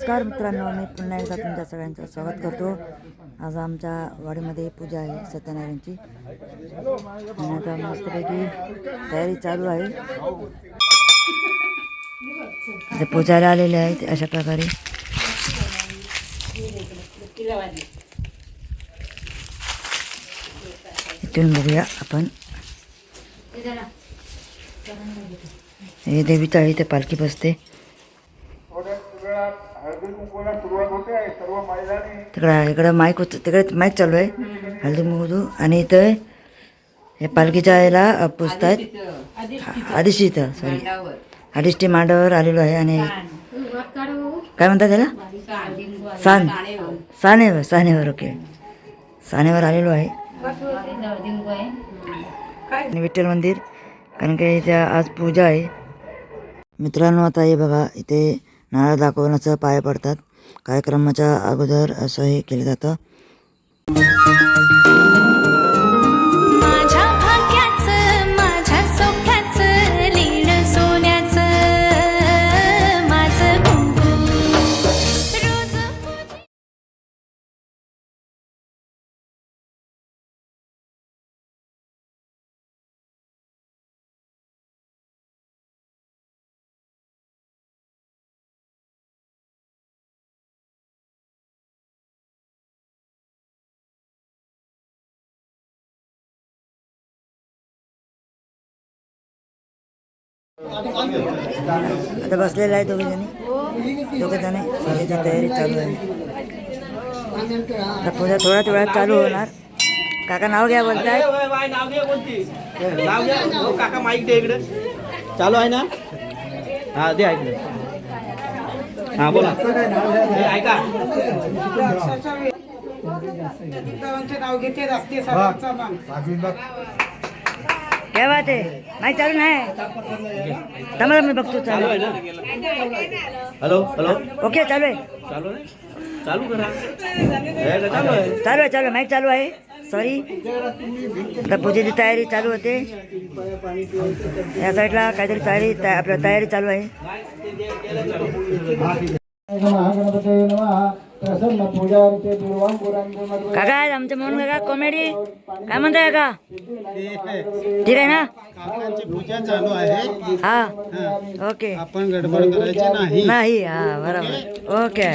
नमस्कार मित्रांनो, मी पुन्हा एकदा तुमच्या सगळ्यांचं स्वागत करतो। आज आमच्या वाडीमध्ये पूजा आहे सत्यनारायणची आणि आता मस्तपैकी तयारी चालू आहे। जे पूजाला आलेले आहेत अशा प्रकारे इथून बघूया आपण। हे देवीचा इथे पालखी बसते। इकडं माईक होतं, तिकडे माईक चालू आहे हळदी कुंकू आणि इथं हे पालखीच्या याला पुजतायत। आदिशी इथं सॉरी आदिष्टी मांडावर आलेलो आहे आणि काय म्हणतात त्याला सानेवर ओके सानेवर आलेलो आहे आणि विठ्ठल मंदिर कारण की इथे आज पूजा आहे। मित्रांनो आता हे बघा इथे नारळ दाखवण्याचं पाया पडतात। कार्यक्रमाच्या अगोदर असं हे केलं जातं। आता बसलेला आहे दोघे जण पूजेची तयारी चालू आहे। आता पूजा थोड्या वेळात चालू होणार। काका नाव घ्या बोलताय। काका माईक दे इकडे चालू आहे ना। हा दे ऐकलं हा बोला ऐका क्या बात आहे माईक चालू नाही तमला मी बघतो चालू आहे ना। हॅलो हॅलो ओके चालू आहे चालू आहे चालू करा चालू आहे माईक चालू आहे सॉरी। आता पूजेची तयारी चालू होते। या साईडला काहीतरी तयारी चालू आहे। काका आमच्या म्हणून काका कॉमेडी काय म्हणताय काका ठीक आहे ना। पूजा चालू आहे हा ओके आपण गडबड करायची नाही हा बरोबर ओके।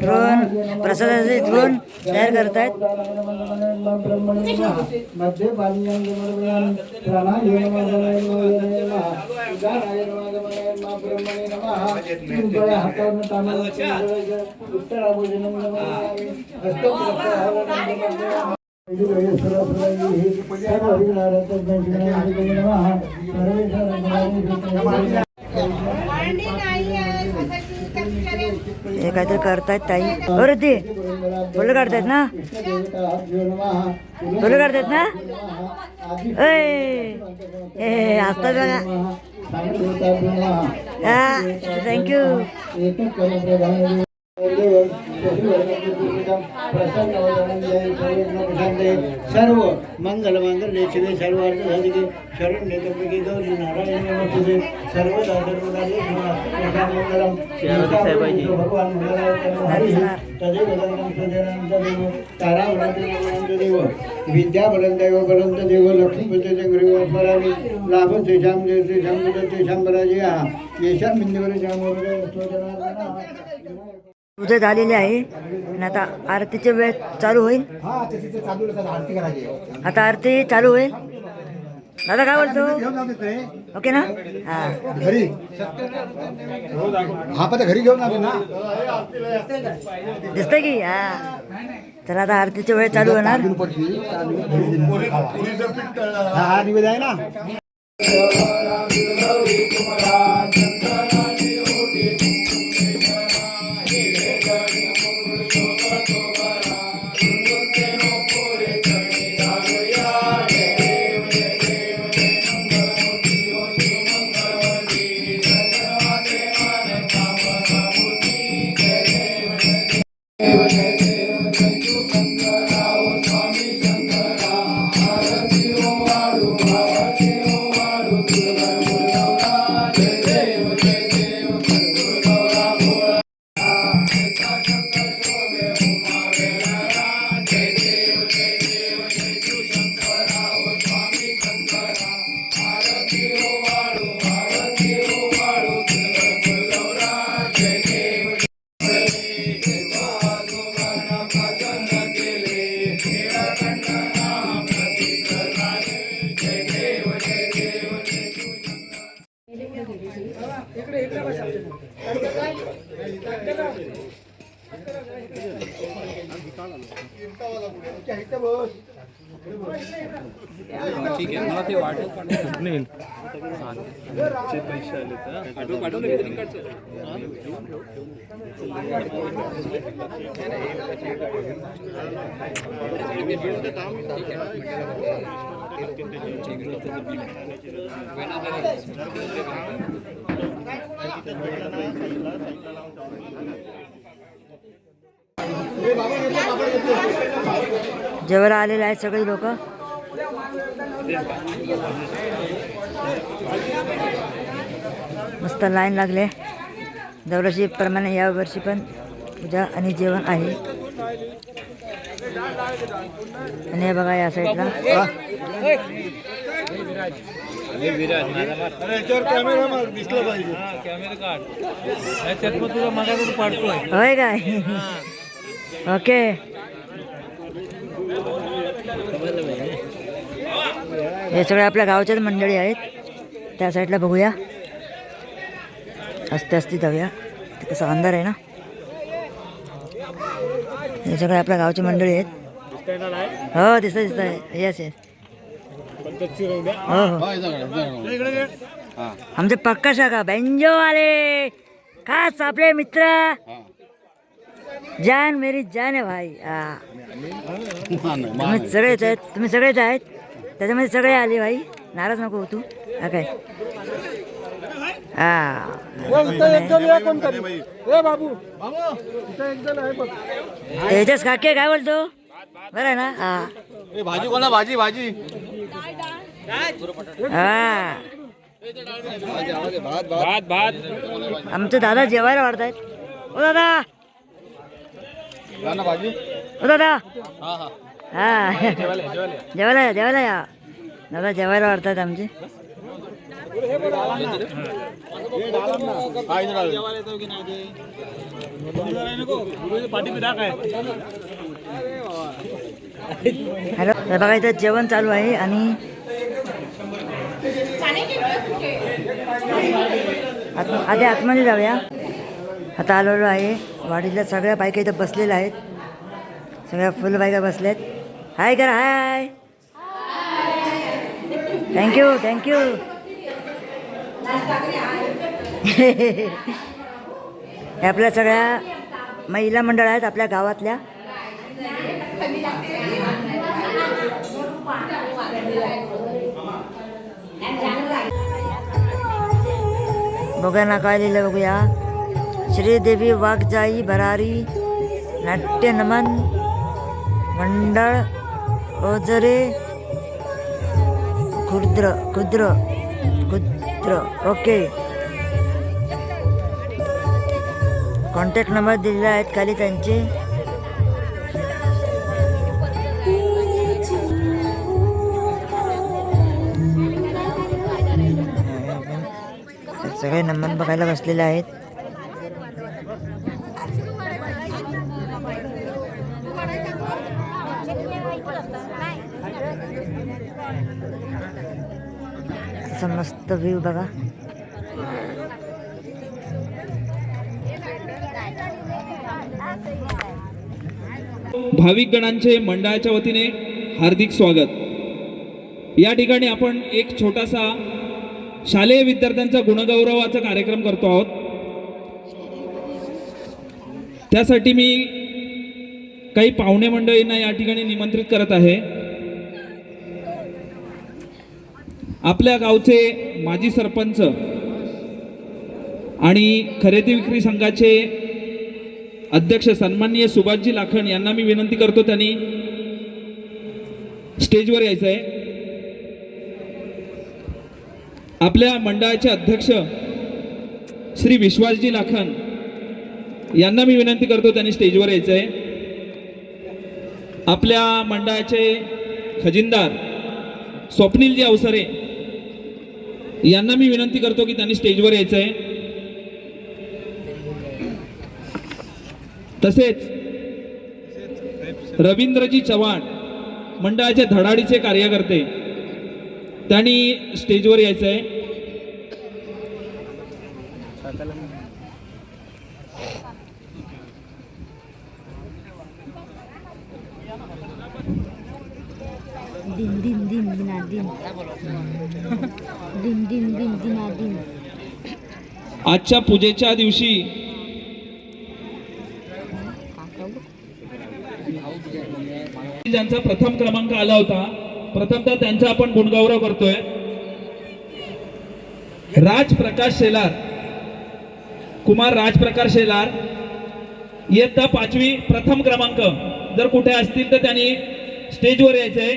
ड्रोन प्रसादाचे ड्रोन तयार करतायत। हे काहीतरी करतायत ताई बरं ते फुलं काढतायत ना ए असतात बघा थँक्यू। सर्व मंगल मांगल्ये शिवे सर्वार्थ साधिके शरण्ये त्र्यंबके गौरी नारायणी नमोस्तुते सर्वदा सर्वकार्ये मंगलम भगवान तदेव दंडं सजनं तदेव तारावरं विद्या बलंत देव लक्ष्मीपते जंगरेव परावी लाभ तेषां तेषां तेषां पराजया येषां बिंदुवर जामोरे स्तोत्रनारायण। पूजा झालेली आहे आणि आता आरतीची वेळ चालू होईल। आता आरती चालू होईल। दादा काय बोलतो ओके ना हा घरी हा पण घरी घेऊन आले ना दिसतंय की हा चला आता आरतीची वेळ चालू होणार। हा निवेद आहे ना। ठीक आहे मला ते वाटत नाही पैसे आले तर पाठवले जेवायला आलेले आहेत सगळे लोक. मस्त लाईन लागले. दरवर्षी प्रमाणे या वर्षी पण पूजा आणि जेवण आहे. आणि हे बघा या साईडला होय काय. ओके हे सगळे आपल्या गावच्याच मंडळी आहेत. त्या साईडला बघूया. असते जाऊया. ते कसं अंधार आहे ना. हे सगळे आपल्या गावची मंडळी आहेत. हो दिसत आहे. येस येस हो हो. आमचे पक्का शाखा बेंजो आले खास आपले मित्र. जान मेरी जान आहे भाई. तुम्ही सगळेच आहेत. तुम्ही सगळेच आहेत. त्याच्यामध्ये सगळे आले भाई. नाराज नको हो तू. हा काय तेजस काके काय बोलतो. बरं आहे ना. हा भाजी कोणा भाजी भाजी हा भात भात आमचे दादा जेवायला वाढतायत. ओ दादा भाजी ओ दादा हा हा हा जेवायला या. दादा जेवायला वाढतायत आमचे. हॅलो हे बघा इथं जेवण चालू आहे. आणि आधी आतमध्ये जाऊया. आता आलेलो आहे वाडीतल्या सगळ्या बायका इथं बसलेल्या आहेत. सगळ्या फुल बायका बसल्यात. हाय करा हाय. Thank you thank you. हे आपल्या सगळ्या महिला मंडळ आहेत आपल्या गावातल्या. बघा ना काय लिहिलं बघूया. श्रीदेवी वाघजाई भरारी नाट्य नमन मंडळ ओझरे खुर्द खुद्र खुद्र. ओके कॉन्टॅक्ट नंबर दिलेले आहेत खाली त्यांचे. सगळे नमन बघायला बसलेले आहेत. मस्त व्ह्यू बघा. भाविक गणांचे मंडळाच्या वतीने हार्दिक स्वागत. या ठिकाणी आपण एक छोटासा शालेय विद्यार्थ्यांचा गुणगौरवाचा कार्यक्रम करतो आहोत. त्यासाठी मी काही पाहुणे मंडळींना या ठिकाणी निमंत्रित करत आहे. आपल्या गावचे माजी सरपंच आणि खरेदी विक्री संघाचे अध्यक्ष सन्माननीय सुभाषजी लाखन यांना मी विनंती करतो त्यांनी स्टेजवर यायचं आहे. आपल्या मंडळाचे अध्यक्ष श्री विश्वासजी लाखन यांना मी विनंती करतो त्यांनी स्टेजवर यायचं आहे. आपल्या मंडळाचे खजिनदार स्वप्नीलजी अवसरे यांना मी विनंती करतो की त्यांनी स्टेजवर यायचं आहे. तसेच रवींद्रजी चव्हाण मंडळाचे धडाडीचे कार्यकर्ते त्यांनी स्टेजवर यायचं आहे. दिन दिन दिन दिना दिन दिन दिन दिन दिना दिन. आजच्या पूजेच्या दिवशी ज्यांचा प्रथम क्रमांक आला होता, प्रथमतः त्यांचा आपण गुणगौरव करतोय. राजप्रकाश शेलार, कुमार राजप्रकाश शेलार, इयत्ता 5वी, प्रथम क्रमांक. जर कुठे असतील तर त्यांनी स्टेजवर यायचंय.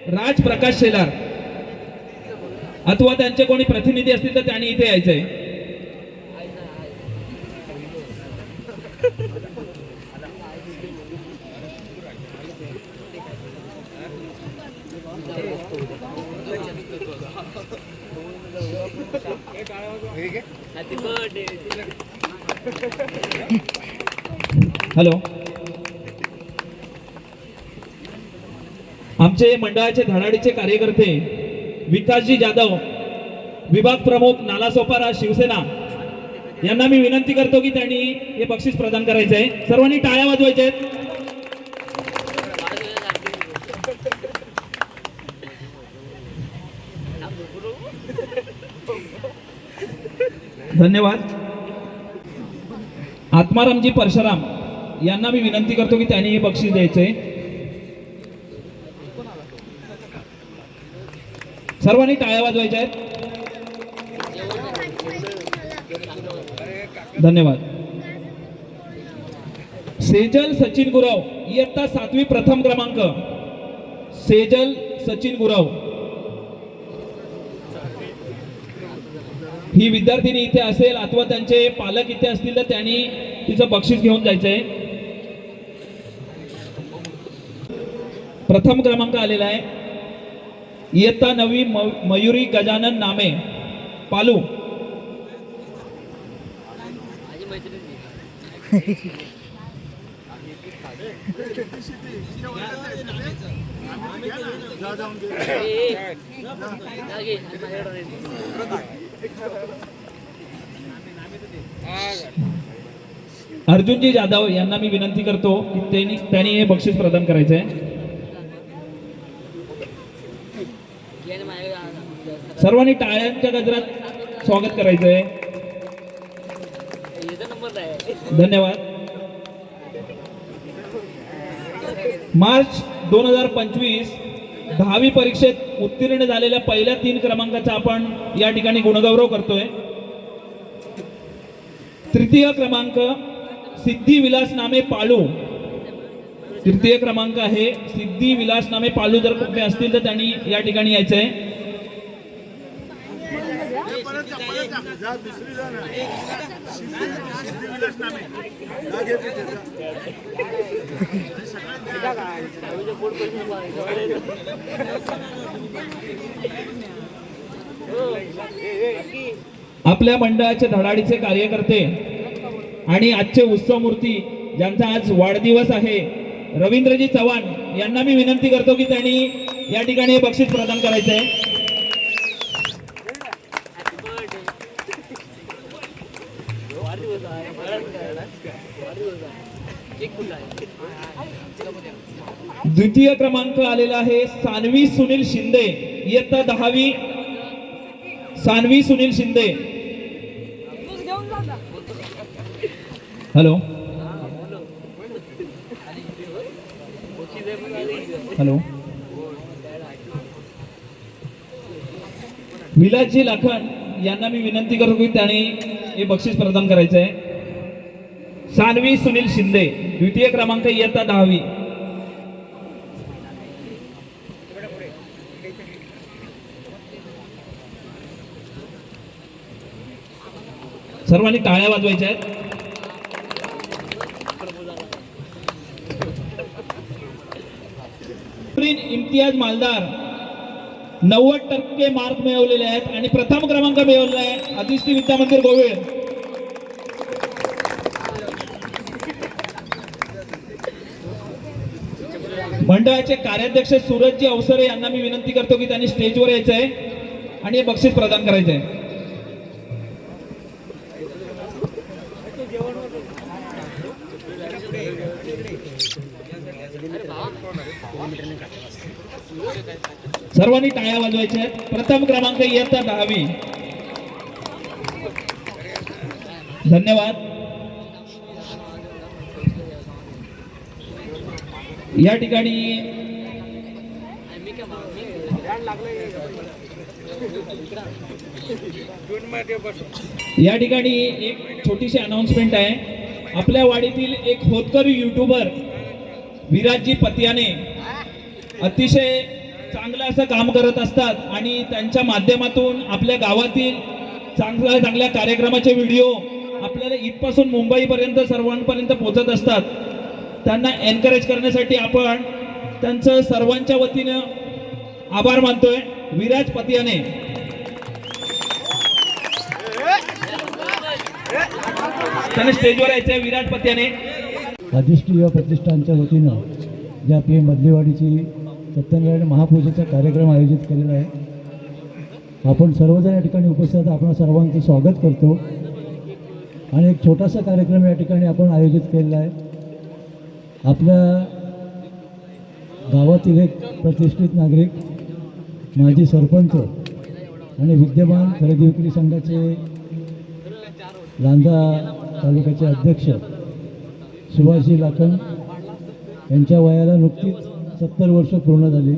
राजप्रकाश शेलार अथवा त्यांचे कोणी प्रतिनिधी असतील तर त्यांनी इथे यायचंय. हॅलो. आमचे मंडळाचे धडाडीचे कार्यकर्ते विकासजी जाधव, विभाग प्रमुख नालासोपारा शिवसेना, यांना मी विनंती करतो की त्यांनी हे बक्षीस प्रदान करायचे आहे. सर्वांनी टाळ्या वाजवायच्या आहेत. धन्यवाद. आत्मारामजी परशुराम यांना मी विनंती करतो की त्यांनी हे बक्षीस द्यायचंय. सर्वांनी टाळ्या वाजवायच्या आहेत. धन्यवाद. सेजल सचिन गुरव, इयत्ता 7वी, प्रथम क्रमांक. सेजल सचिन गुरव ही विद्यार्थिनी इथे असेल अथवा त्यांचे पालक इथे असतील तर त्यांनी तिचं बक्षीस घेऊन जायचंय. प्रथम क्रमांक आलेला आहे. इयत्ता 9वी, मयुरी गजानन नामे, पालू. अर्जुनजी जाधव यांना मी विनंती करतो की त्यांनी हे बक्षीस प्रदान करायचंय. सर्वांनी टाळ्यांच्या गजरात स्वागत करायचंय. धन्यवाद. मार्च 2025 10वी परीक्षेत उत्तीर्ण झालेल्या पहिल्या 3 क्रमांकाचा आपण या ठिकाणी गुणगौरव करतोय. तृतीय क्रमांक सिद्धी विलास नामे पालू. तृतीय क्रमांक आहे सिद्धी विलास नामे पालू. जर कुठे असतील तर त्यांनी या ठिकाणी यायचंय. आपल्या मंडळाचे धडाडीचे कार्यकर्ते आणि आजचे उत्सव मूर्ती ज्यांचा आज वाढदिवस आहे, रवींद्रजी चव्हाण यांना मी विनंती करतो की त्यांनी या ठिकाणी हे बक्षीस प्रदान करायचं आहे. द्वितीय क्रमांक आलेला आहे सानवी सुनील शिंदे, इयत्ता 10वी, सानवी सुनील शिंदे. Hello hello. विलासजी लाखन यांना मी विनंती करतो की त्यांनी हे बक्षीस प्रदान करायचं आहे. सानवी सुनील शिंदे, द्वितीय क्रमांक, इयत्ता 10वी. सर्वांनी टाळ्या वाजवायच्या आहेत. इम्तियाज मालदार 90% मार्क मिळवलेले आहेत आणि प्रथम क्रमांक मिळवलेला आहे. अधिष्ठी विद्या मंदिर गोविळ. मंडळाचे कार्याध्यक्ष सूरजजी अवसरे यांना मी विनंती करतो की त्यांनी स्टेजवर यायचं आहे आणि हे बक्षीस प्रदान करायचं आहे. सर्वांनी टाळ्या वाजवायच्या आहेत. प्रथम क्रमांक इयत्ता 10वी. धन्यवाद. या ठिकाणी एक छोटीशी अनाउन्समेंट आहे. आपल्या वाडीतील एक होतकरू युट्यूबर विराजजी पतियाने अतिशय चांगलं असं काम करत असतात आणि त्यांच्या माध्यमातून आपल्या गावातील चांगल्या कार्यक्रमाचे व्हिडिओ आपल्याला इथपासून मुंबईपर्यंत सर्वांपर्यंत पोहोचत असतात. त्यांना एनकरेज करण्यासाठी आपण त्यांचं सर्वांच्या वतीनं आभार मानतोय. विराज पतियाने. त्यांनी स्टेजवर यायचंय. विराज पतियाने. अधिष्ठी या प्रतिष्ठानच्या वतीनं ज्या पी मधलेवाडीची सत्यनारायण महापूजेचा कार्यक्रम आयोजित केलेला आहे. आपण सर्वजण या ठिकाणी उपस्थित आपण सर्वांचं स्वागत करतो आणि एक छोटासा कार्यक्रम या ठिकाणी आपण आयोजित केलेला आहे. आपल्या गावातील एक प्रतिष्ठित नागरिक, माजी सरपंच आणि विद्यमान खरेदी विक्री संघाचे लांजा तालुक्याचे अध्यक्ष सुभाषजी लाखन यांच्या वयाला नुकतीच 70 वर्ष पूर्ण झाली.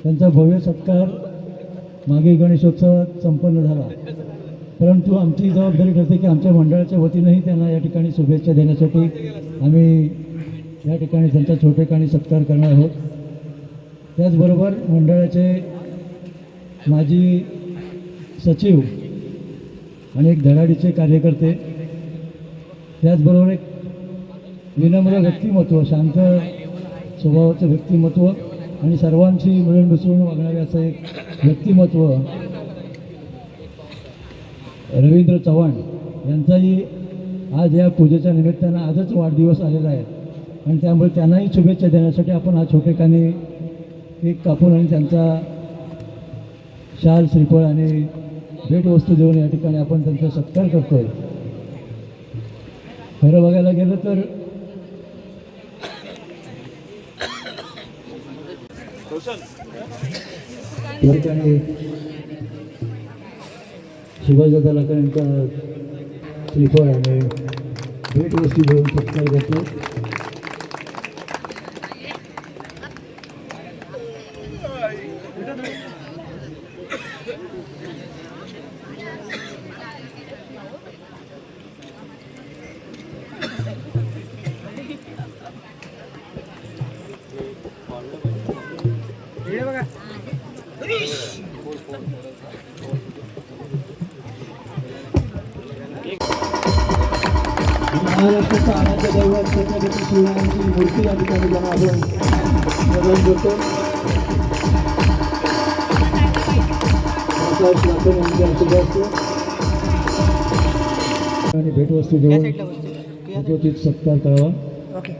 त्यांचा भव्य सत्कार मागे गणेशोत्सवात संपन्न झाला. परंतु आमची जबाबदारी ठरते की आमच्या मंडळाच्या वतीनंही त्यांना या ठिकाणी शुभेच्छा देण्यासाठी आम्ही या ठिकाणी त्यांचा छोटेखानी सत्कार करणार आहोत. त्याचबरोबर मंडळाचे माजी सचिव आणि एक धडाडीचे कार्यकर्ते, त्याचबरोबर एक विनम्र व्यक्तिमत्व, शांत स्वभावाचं व्यक्तिमत्व आणि सर्वांशी मिळून मिसळून वागणारे असं एक व्यक्तिमत्व रवींद्र चव्हाण यांचाही आज या पूजेच्या निमित्तानं आजच वाढदिवस आलेला आहे आणि त्यामुळे त्यांनाही शुभेच्छा देण्यासाठी आपण हा छोटेखानी केक कापून आणि त्यांचा शाल, श्रीफळ आणि भेटवस्तू देऊन या ठिकाणी आपण त्यांचा सत्कार करतोय. खरं बघायला गेलं तर या ठिकाणी सुभाषदादा लाखन यांचा श्रीफळ आणि भेटवस्तू देऊन सत्कार करतो. महाराष्ट्राचा आराध्य दैवत छत्रपती शिवरायांची मूर्ती या ठिकाणी ज्यांना आपण स्मरण करतो. आणि भेटवस्तू देऊन यथोचित सत्कार करावा. ओके.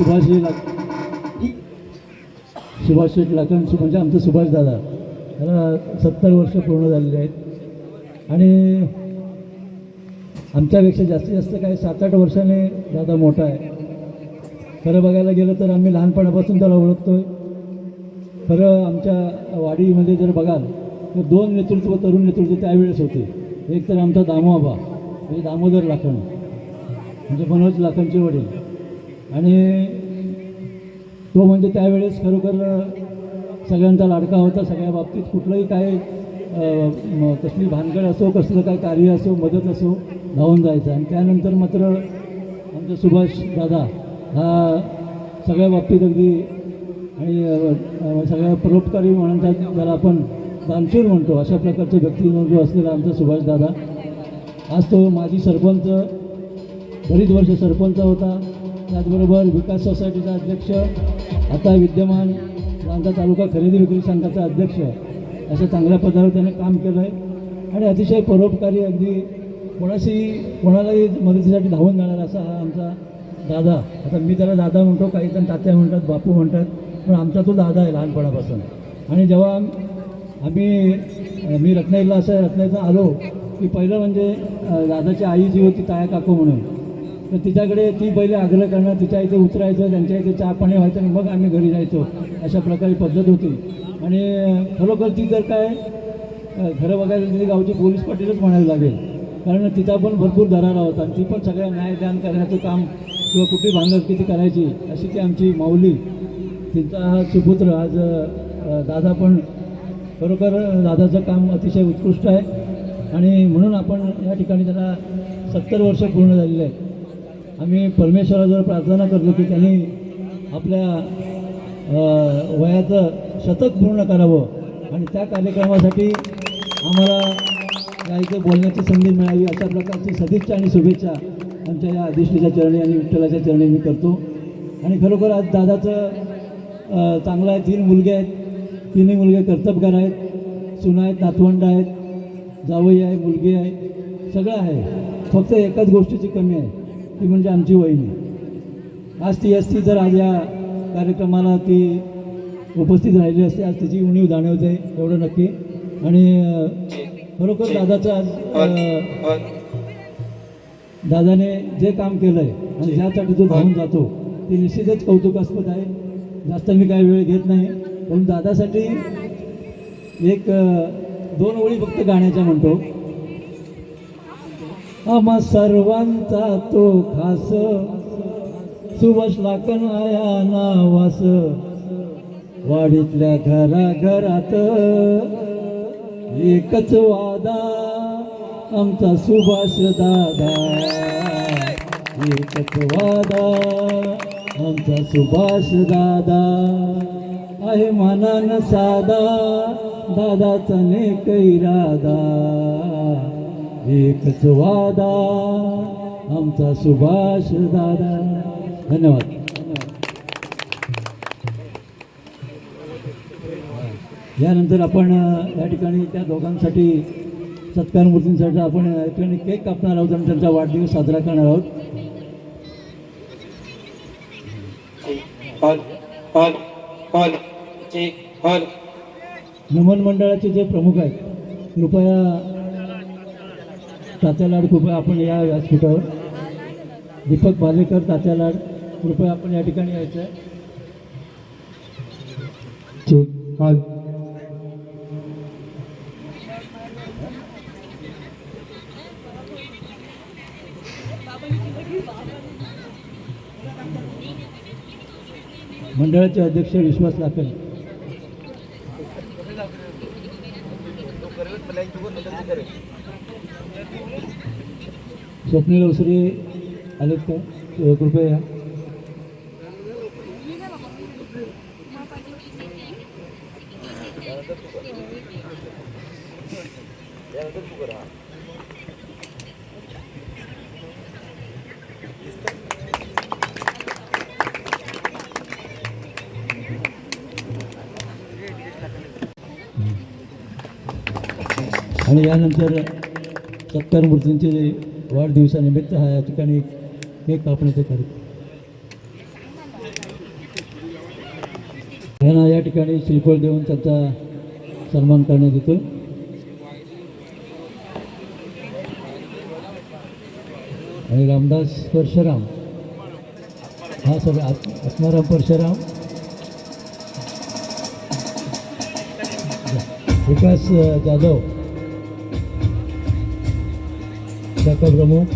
आज सुभाष शेठ लाखन म्हणजे आमचं सुभाषदादा त्याला 70 वर्ष पूर्ण झालेले आहेत आणि आमच्यापेक्षा जास्तीत जास्त काही 7-8 वर्षाने दादा मोठा आहे. खरं बघायला गेलं तर आम्ही लहानपणापासून त्याला ओळखतो आहे. खरं आमच्या वाडीमध्ये जर बघाल तर 2 नेतृत्व, तरुण नेतृत्व त्यावेळेस होते. एक तर आमचा दामोबा म्हणजे दामोदर लाखन म्हणजे मनोज लाखनचे वडील, आणि तो म्हणजे त्यावेळेस खरोखर सगळ्यांचा लाडका होता. सगळ्या बाबतीत कुठलंही काय कसली भानगड असो, कसलं काय कार्य असो, मदत असो, धावून जायचं. आणि त्यानंतर मात्र आमचा सुभाष दादा हा सगळ्या बाबतीत अगदी आणि सगळ्या परोपकारी म्हणतात, ज्याला आपण दानशूर म्हणतो, अशा प्रकारचं व्यक्तिमत्व असलेला आमचा सुभाष दादा. आज तो माजी सरपंच, बरीच वर्ष सरपंच होता, त्याचबरोबर विकास सोसायटीचा अध्यक्ष, आता विद्यमान लांजा तालुका खरेदी विक्री संघाचा अध्यक्ष, अशा चांगल्या पदावर त्याने काम केलं आहे. आणि अतिशय परोपकारी, अगदी कोणालाही मदतीसाठी धावून जाणार असा हा आमचा दादा. आता मी त्याला दादा म्हणतो, काही जण तात्या म्हणतात, बापू म्हणतात, पण आमचा तो दादा आहे लहानपणापासून. आणि जेव्हा मी रत्नागिरीला रत्नागिरीला आलो की पहिलं म्हणजे दादाची आई जी होती ताया काकू म्हणून, तर तिच्याकडे ती पहिले आग्रह करणं, तिच्या इथे उतरायचं, त्यांच्या इथे चहा पाणी व्हायचं आणि मग आम्ही घरी जायचो, अशा प्रकारे पद्धत होती. आणि खरोखर ती जर काय खरं बघायला तिथे गावची पोलीस पाटीलच म्हणावी लागेल, कारण तिचा पण भरपूर दरारा होता आणि ती पण सगळ्या न्यायदान करण्याचं काम किंवा कुठली भांगड किती करायची अशी ती आमची माऊली. तिचा हा सुपुत्र आज दादा, पण खरोखर दादाचं काम अतिशय उत्कृष्ट आहे. आणि म्हणून आपण या ठिकाणी त्याला 70 वर्ष पूर्ण झालेले आहेत. आम्ही परमेश्वराजवळ प्रार्थना करतो की त्यांनी आपल्या वयाचं शतक पूर्ण करावं आणि त्या कार्यक्रमासाठी आम्हाला या इथे बोलण्याची संधी मिळावी, अशा प्रकारची सदिच्छा आणि शुभेच्छा आमच्या या अधिष्ठेच्या चरणी आणि विठ्ठलाच्या चरणी मी करतो. आणि खरोखर आज दादाचं चांगलं आहे. 3 मुलगे आहेत, तिन्ही मुलगे कर्तबगार आहेत, सुना आहेत, नातवंड आहेत, जावई आहे, मुलगी आहे, सगळं आहे. फक्त एकाच गोष्टीची कमी आहे, ती म्हणजे आमची वहिनी. आज ती असती तर आज या कार्यक्रमाला ती उपस्थित राहिली असते. आज तिची उणीव जाणवते, एवढं नक्की. आणि खरोखर दादाचं आज दादाने जे काम केलं आहे आणि ज्यासाठी तो धावून जातो ते निश्चितच कौतुकास्पद आहे. जास्त मी काही वेळ घेत नाही, पण दादासाठी 1-2 ओळी फक्त गाण्याच्या म्हणतो. आम्हा सर्वांचा तो खास सुभाष लाखन आया नावास, वाडीतल्या घराघरात एकच वादा आमचा सुभाष दादा, एकच वादा आमचा सुभाष दादा. आहे मनान साधा दादाचा नेक इरादा, एकच वादा आमचा सुभाष दादा. धन्यवाद. यानंतर आपण या ठिकाणी त्या दोघांसाठी सत्कार मूर्तींसाठी आपण या ठिकाणी केक कापणार आहोत आणि त्यांचा वाढदिवस साजरा करणार आहोत. नमन मंडळाचे जे प्रमुख आहेत, कृपया तात्या लाड, कृपया आपण या व्यासपीठावर. दीपक भालेकर, तात्या लाड, कृपया आपण या ठिकाणी यायचं आहे. मंडळाचे अध्यक्ष विश्वास लाखन. स्वप्नील अवसरे आलेत का? कृपया या. आणि यानंतर सत्कार मूर्तींचे वाढदिवसानिमित्त हा या ठिकाणी केक कापण्याचे कार्यक्रम. यांना या ठिकाणी श्रीफळ देऊन त्यांचा सन्मान करण्यात येतो. आणि रामदास परशुराम, हा सगळं आत्माराम परशुराम, विकास जाधव, शाखा प्रमुख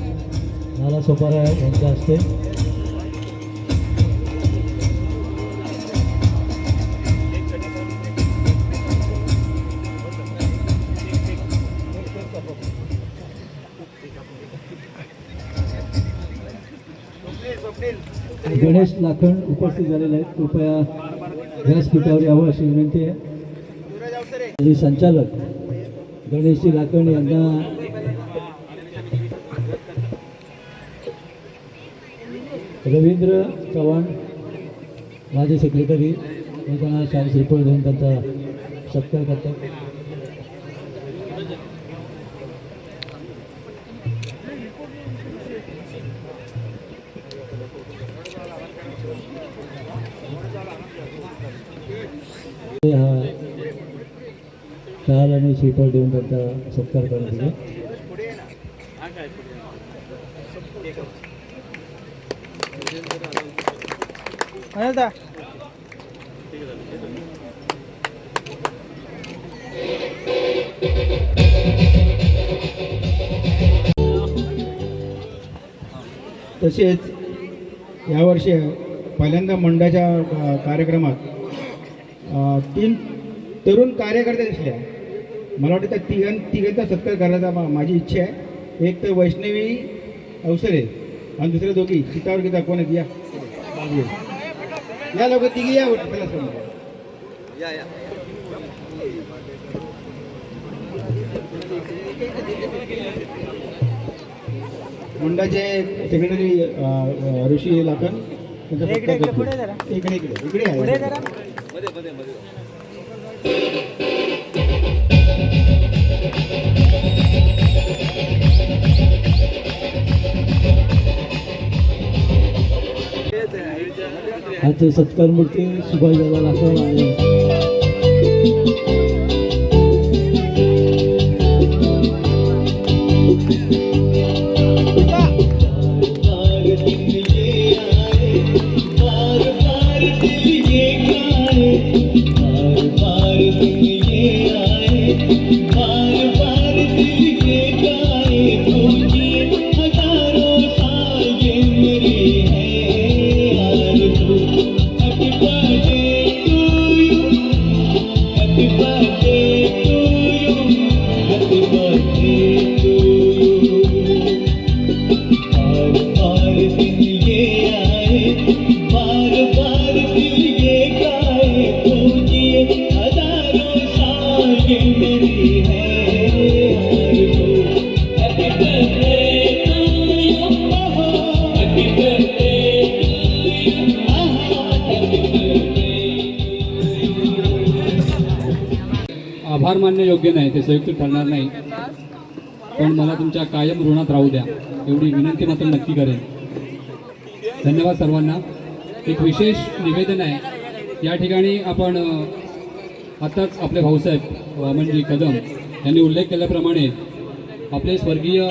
नाला सोपारा यांच्या हस्ते गणेश लाखन उपस्थित झालेले आहेत. कृपया व्यासपीठावर यावं अशी विनंती आहे. आणि संचालक गणेशजी लाखन यांना रवींद्र चव्हाण माझे सेक्रेटरी यांना शाही श्रीफळ देऊन त्यांचा सत्कार करतात. हा शाल आणि श्रीफळ देऊन त्यांचा सत्कार करण्यात येईल. तसेच यावर्षी पहिल्यांदा मंडळाच्या कार्यक्रमात 3 तरुण कार्यकर्ते दिसल्या. मला वाटतं त्या तिघांचा सत्कार करायचा माझी इच्छा आहे. एक तर वैष्णवी अवसरे आणि दुसरे दोघी सीतावर गीता कोण आहेत या लोक तिघी या मंडळाचे सेक्रेटरी ऋषी लाखन इकडे आज सत्कार मूर्ती सुभाषदादा लाखन आणि आभार मानणे योग्य नाही, ते संयुक्त ठरणार नाही, पण मला तुमच्या कायम ऋणात राहू द्या एवढी विनंती मात्र नक्की करेन. धन्यवाद सर्वांना. एक विशेष निवेदन आहे. या ठिकाणी आपण आताच आपले भाऊसाहेब वामनजी कदम यांनी उल्लेख केल्याप्रमाणे आपले स्वर्गीय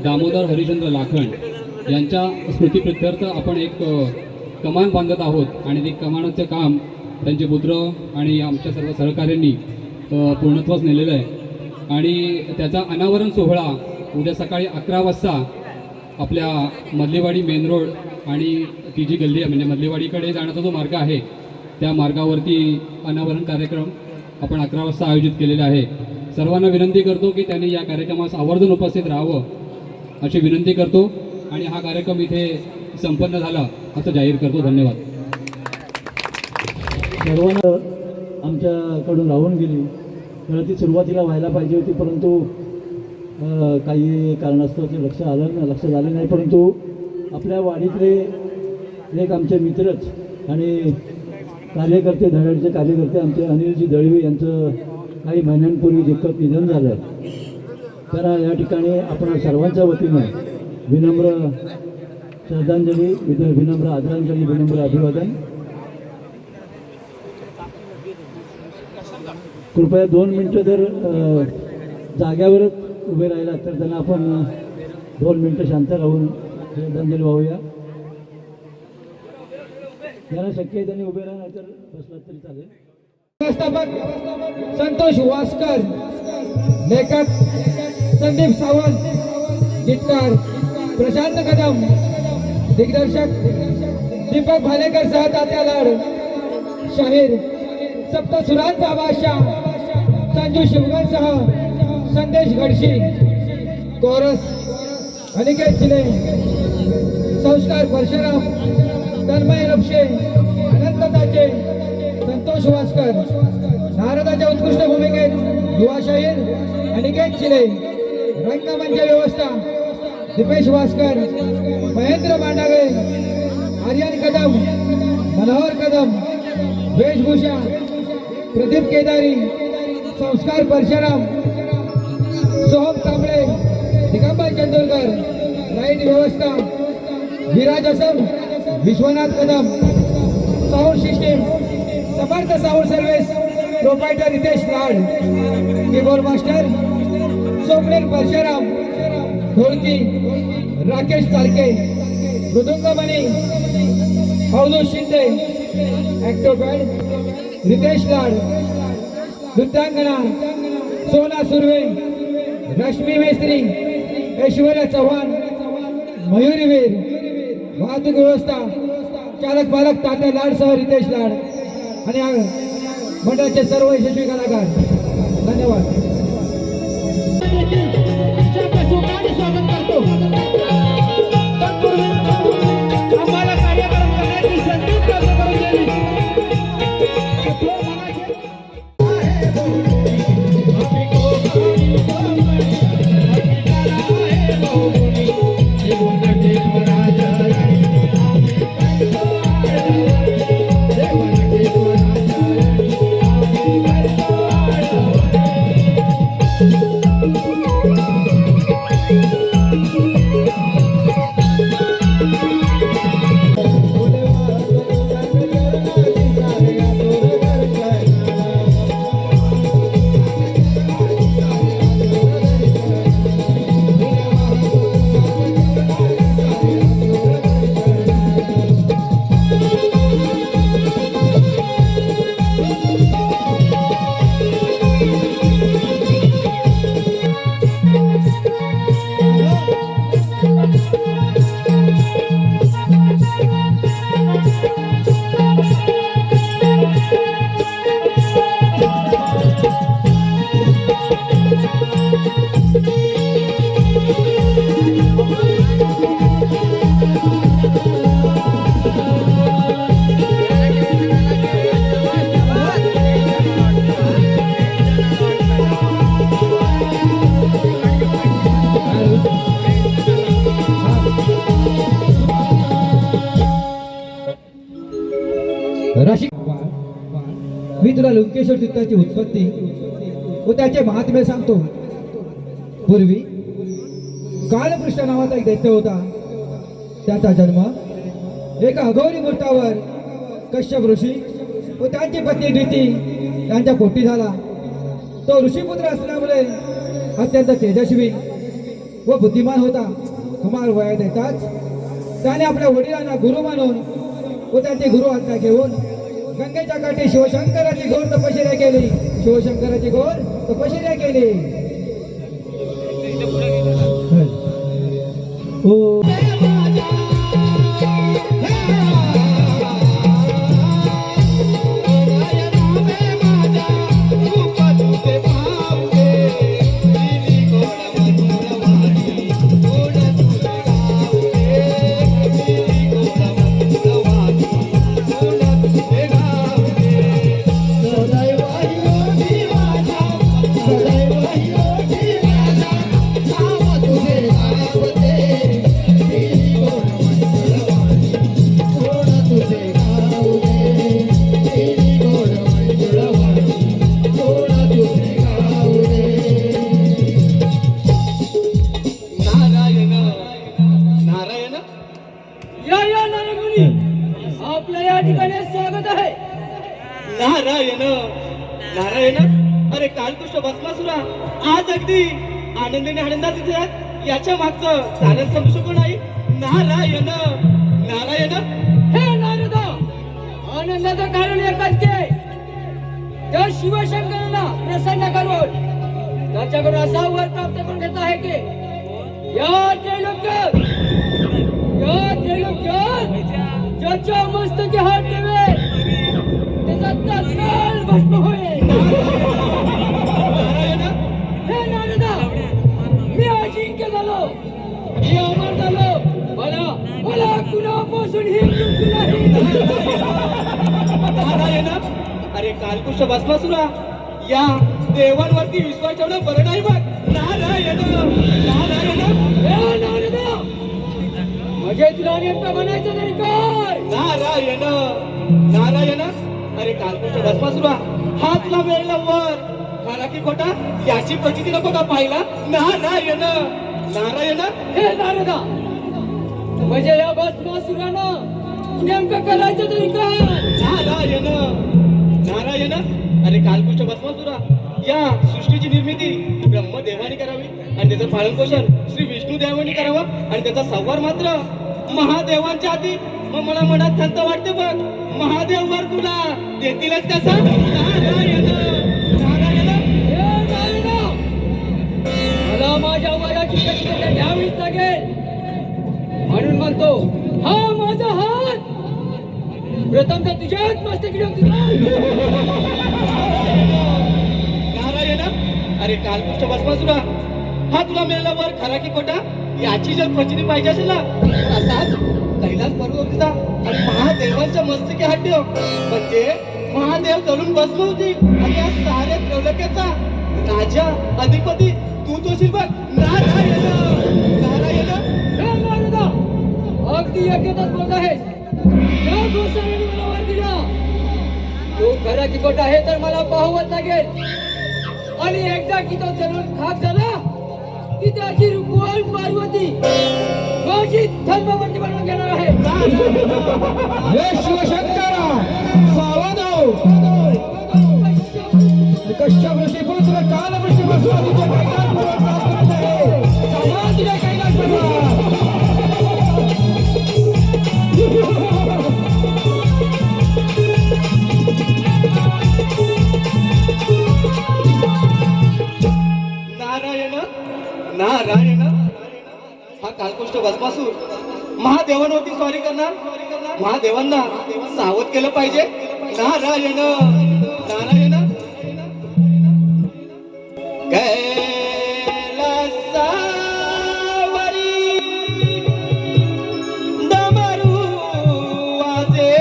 दामोदर हरिश्चंद्र लाखन यांच्या स्मृतीप्रित्यर्थ आपण एक कमान बांधत आहोत आणि ते कमानाचं काम त्यांचे पुत्र आणि आमच्या सर्व सहकाऱ्यांनी पूर्णत्वास नेलेलं आहे आणि त्याचा अनावरण सोहळा उद्या सकाळी 11 वाजता आपल्या मधलेवाडी मेन रोड आणि ती जी गल्ली आहे म्हणजे मधलेवाडीकडे जाण्याचा जो मार्ग आहे त्या मार्गावरती अनावरण कार्यक्रम आपण 11 वाजता आयोजित केलेला आहे. सर्वांना विनंती करतो की त्यांनी या कार्यक्रमास आवर्जून उपस्थित राहावं अशी विनंती करतो आणि हा कार्यक्रम इथे संपन्न झाला असं जाहीर करतो. धन्यवाद. सर्वांना आमच्याकडून राहून गेली. तर ती सुरुवातीला व्हायला पाहिजे होती, परंतु काही कारणास्तव ते लक्ष झालं नाही. परंतु आपल्या वाडीतले एक आमचे मित्रच आणि कार्यकर्ते, धडाडीचे कार्यकर्ते आमचे अनिलजी दळवी यांचं काही महिन्यांपूर्वी दुःखद निधन झालं. तर या ठिकाणी आपण सर्वांच्या वतीनं विनम्र श्रद्धांजली, विनम्र आदरांजली, विनम्र अभिवादन. कृपया 2 मिनटं जर जाग्यावरच उभे राहिला तर त्यांना आपण 2 मिनटं शांत राहून श्रद्धांजली वाहूया. ज्यांना शक्य आहे त्यांनी उभे राहा, तर बसलात तरी चालेल. व्यवस्थापक संतोष वास्कर, लेखक संदीप सावंत, गीतकार प्रशांत कदम, दिग्दर्शक दीपक भालेकर सह तात्या लाड, शाहीर सप्तसुरांचा बादशाह संजू शिवगण सह संदेश गडशी, कोरस अनिकेत चिले, संस्कार परशुराम, तन्मय रपशे, अनंत ताचे, संतोष वासकर, नारदाच्या उत्कृष्ट भूमिकेत युवा शाहीर अनिकेत चिले, रंगमंच व्यवस्था दीपेश वासकर, महेंद्र मांडागळे, आर्यन कदम, मनोहर कदम, वेशभूषा प्रदीप केदारी, संस्कार परशुराम, सोहम कांबळे, दिगंबर चंदूरकर, लाईट व्यवस्था विराज असम, विश्वनाथ कदम, साऊंड सिस्टीम समर्थ साऊंड सर्व्हिस प्रोप्रायटर रितेश लाड, कीबोर्ड मास्टर सोमनेर परशुराम, ढोलकी राकेश चालके, मृदुंगमणी अवधूत शिंदे, ॲक्टोपॅड रितेश लाड, नृत्यांगना सोना सुर्वे, रश्मी मेस्त्री, ऐश्वर्या चव्हाण, मयुरी वीर, वाहतूक व्यवस्था चालक पालक तात्या लाड सह रितेश लाड आणि मंडळाचे सर्व यशस्वी कलाकार. धन्यवाद. स्वागत करतो. आम्हाला कार्यक्रम करण्याची संधी प्राप्त करून दिली. मी तुला लंकेश्वर तीर्थाची उत्पत्ती व त्याचे महात्म्य सांगतो. पूर्वी कालकृष्ण नावाचा एक दैत्य होता. त्याचा जन्म एका अघोरी मूर्तावर कश्यप ऋषी व त्यांची पत्नी नीती यांच्या पोटी झाला. तो ऋषीपुत्र असल्यामुळे अत्यंत तेजस्वी व बुद्धिमान होता. कुमार वयात येताच त्याने आपल्या वडिलांना गुरु मानून व त्यांची गुरु आज्ञा घेऊन गंगेच्या काठी शिवशंकराची घोर तपश्चर्या केली. शिवशंकराची घोर तपश्चर्या केली. ओ आपल्या या ठिकाणी स्वागत आहे. नारायण नारायण. अरे कालकृष्ण भस्मासुरा आज अगदी आनंदाने आनंदात इथे आहेत. याच्या मागचं कारण समजू शकू नाही. नारायण नारायण. हे नारदा, आनंदाचं कारण एकच आहे. त्या शिवशंकरांना प्रसन्न करून त्याच्याकडून असा वर प्राप्त करून घेतला आहे की या शिवशंकर या त्रिलोक्यात ज्याच्या मस्तकी हात ठेवे त्याचा तत्काळ भस्म होईल. हे नारदा, मी अजिंक्य झालो, मी अमर झालो, मला कुणापासून ही मृत्यू नाही. नारायण, अरे कालकुश भस्मासुरा, या देवांवरती विश्वास ठेवणं बरं नाही बघ. नारायण नारायण, हे नारदा, म्हणजे तुला नेमकं म्हणायचं नाही काय? नारायण नारायण, अरे कालकुश भस्मासुरा, हा तुला मिळालेला वर खरा की खोटा याची प्रचिती नको का पाहिला? नारायण नारायण, हे नारदा, म्हणजे या भस्मासुरानं नेमकं करायचं तरी काय? नारायण नारायण, अरे कालकुश भस्मासुरा, या सृष्टीची निर्मिती ब्रह्मदेवाने करावी आणि त्याचं पालनपोषण श्री विष्णुदेवाने करावं आणि त्याचा संवार मात्र महादेवांच्या हाती. मग मला मनात खंत वाटते बघ, महादेव वर तुला देतीलच कसा? नारायण नारायण, हे नारदा, मला माझ्या वराची प्रतिष्ठा घ्यावीच लागेल, म्हणून म्हणतो हा माझा हात प्रथमतः तुझ्याच मस्तकी नारायण, अरे कालकुष्ठ भस्मासुरा, हा तुला मिळाला वर खरा की खोटा याची जर प्रचिती पाहिजे असेल ना, तर असाच कैलास पर्वताचा आणि महादेवांच्या मस्तकी हात ठेव, म्हणजे महादेव जळून भस्म होतील आणि या साऱ्या त्रैलोक्याचा राजा अधिपती तूच होशील बघ. नारायण नारायण, हे नारदा, अगदी योग्यताच बोलत आहेस. या गोसाव्याने मला वर दिला, तो खरा की खोटा आहे तर मला पाहावंच लागेल. आणि एकदा की तो जळून खाक झाला की त्याची रुक्मिणी पार्वती माझी धर्मवंती बनवून घेणार आहे. हे शिवशंकरा, सावध हो. कश्यप ऋषीपुत्र कालवृष्टी भस्मादीचे कैलास पर्वत प्राप्त करत आहे. समान तुझ्या कैलास पर्वत. नारायण नारायण, हा कालकुष्ठ भस्मासूर महादेवांवरती स्वारी करणार, महादेवांना सावध केलं पाहिजे. नारायण नारायण, कैलासावरी डमरू वाजे,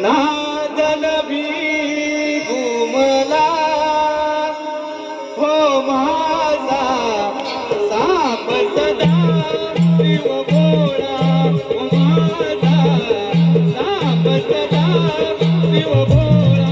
नादन भी घुमला हो माझा साप सदा शिव भोळा, हो माझा साप सदा शिव भोळा.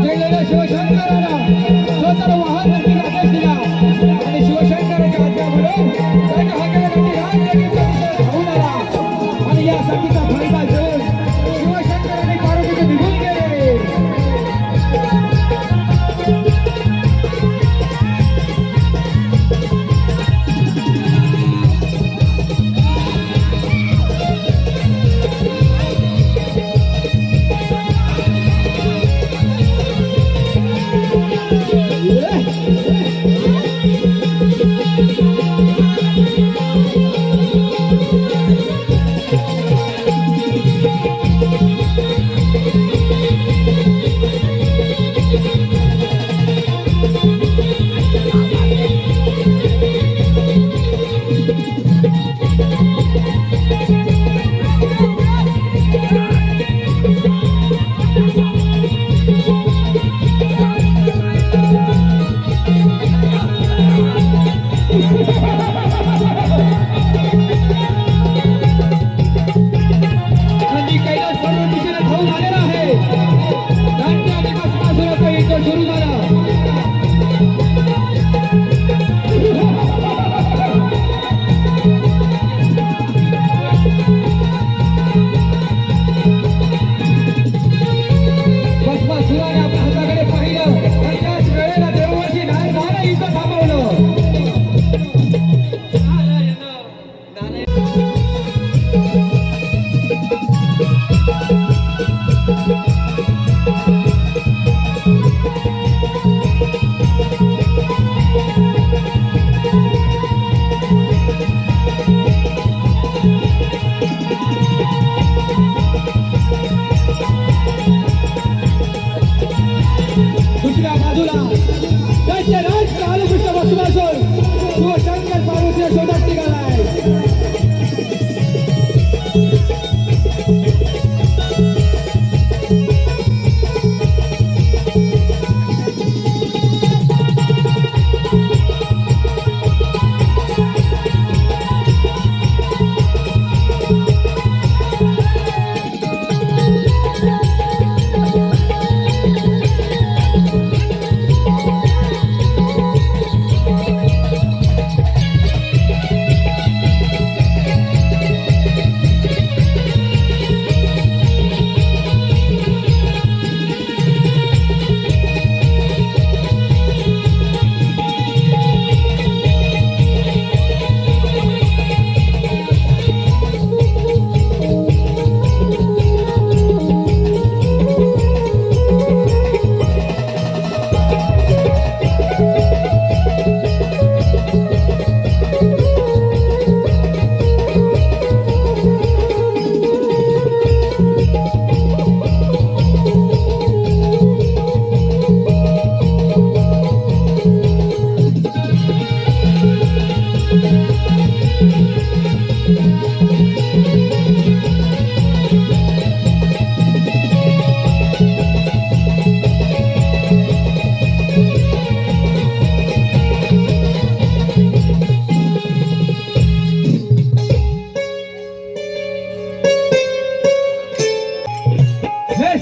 जयलेल्या शिवशंकराला स्वतःला वाहन नक्की आदेश दिला आणि शिवशंकराच्या आज्ञामुळे त्याच्या हाकेला गती धावून आला आणि या सखीचा फायदा घेऊन शिवशंकराने पार्वतीचे निघून गेले.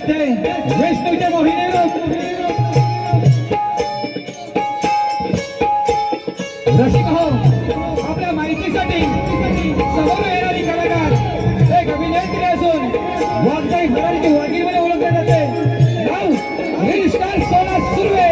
ते वैष्णवचे मोहिनी रूप रसिक हो आपल्या माहितीसाठी समोर येणारी कलाकार एक अभिनेत्री असून वाघताई मराठी वाघीमध्ये ओळखले जाते नाव रील स्टार सोना सुर्वे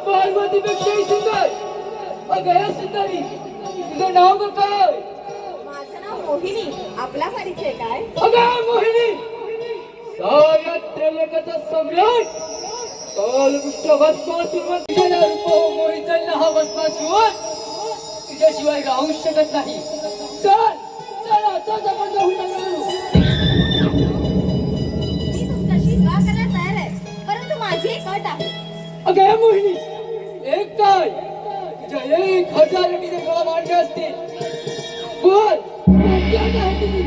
पार्वतीपेक्षाही सुंदर अगं सुंदरी तुझं नाव ग काय? माझं नाव मोहिनी. आपला परिचय काय? अगं मोहिनी साऱ्या त्रैलोक्याचा सम्राट कालकुष्ठ भस्मासुर तुझ्या रूप मोहितांना हा भस्मासुर तुझ्याशिवाय राहू शकत नाही. चल चल आताच आपण जाऊ नका. मी तुमच्याशी विवाह करायला तयार आहे, परंतु माझी एक अट आहे. अगं मोहिनी एक काय तुझ्या 1000 अटीचे गळा मांडले असतील. बोल कोणती अट आहे तुझी?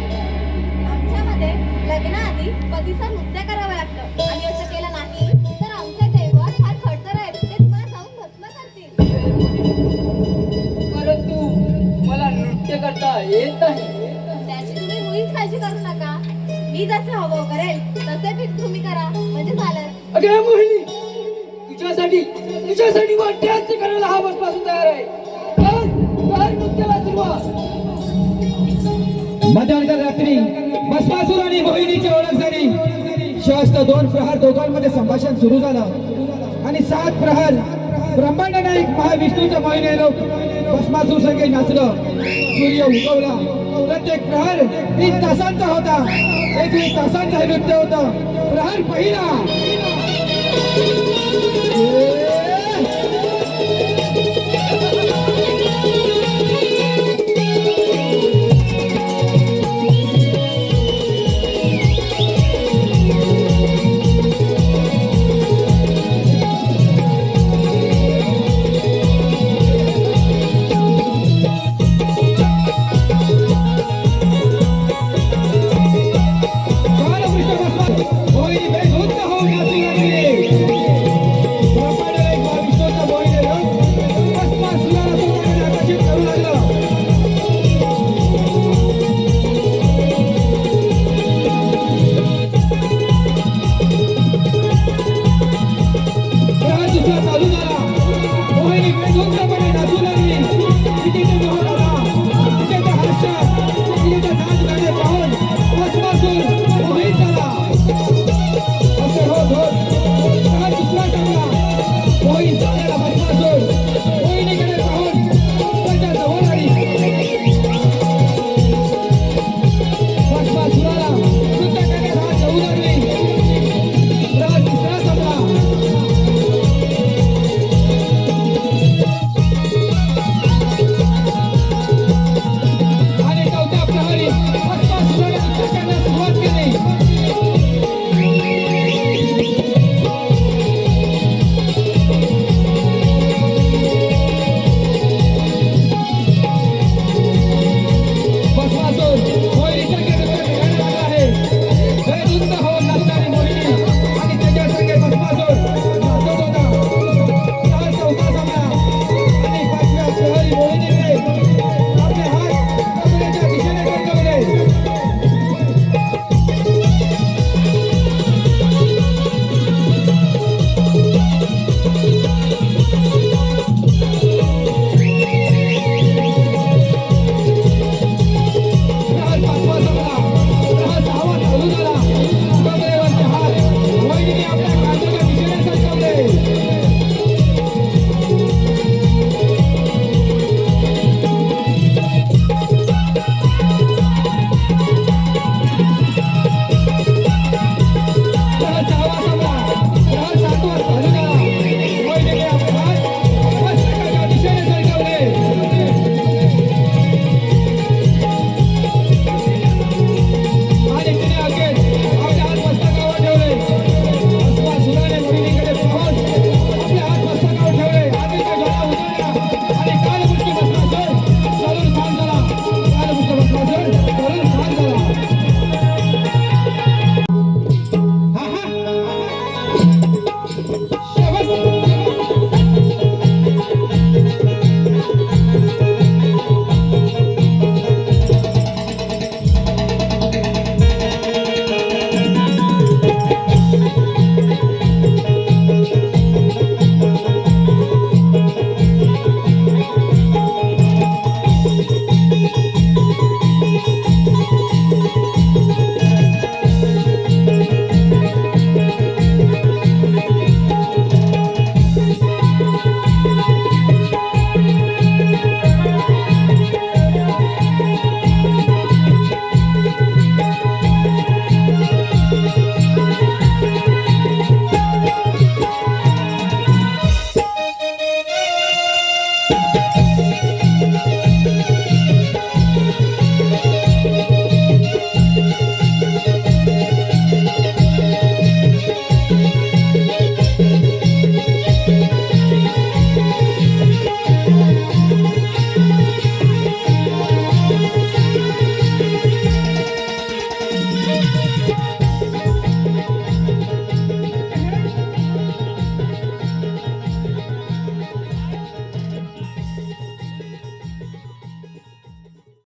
आमच्यामध्ये लग्नाआधी पतीचा नृत्य करावं लागतं आणि असं केलं नाही तर आमचे दैवत फार खडतर आहेत, ते तुम्हाला जाऊन भस्म करतील. परंतु मला नृत्य करता येत नाही. त्याची तुम्ही मुळीच काळजी करू नका. मी जसे हवं करेल तसे पीठ तुम्ही करा म्हणजे झालं. अगं मोहिनी तुझ्यासाठी वाट्यात करायला हा बसपासून तयार आहे. कर नृत्याला सुरुवात. मध्यंतर रात्री भस्मासुर आणि मोहिनीची ओळख झाली. शास्त्र 2 प्रहार दोघांमध्ये संभाषण सुरू झालं आणि 7 प्रहार ब्रह्मांड नाईक महाविष्णूचं मोहिनी रूप भस्मासुर संगे नाचलं. सूर्य उगवला. प्रत्येक प्रहार 3 तासांचा होता. 1 तासांचं हे नृत्य होतं. प्रहार पहिला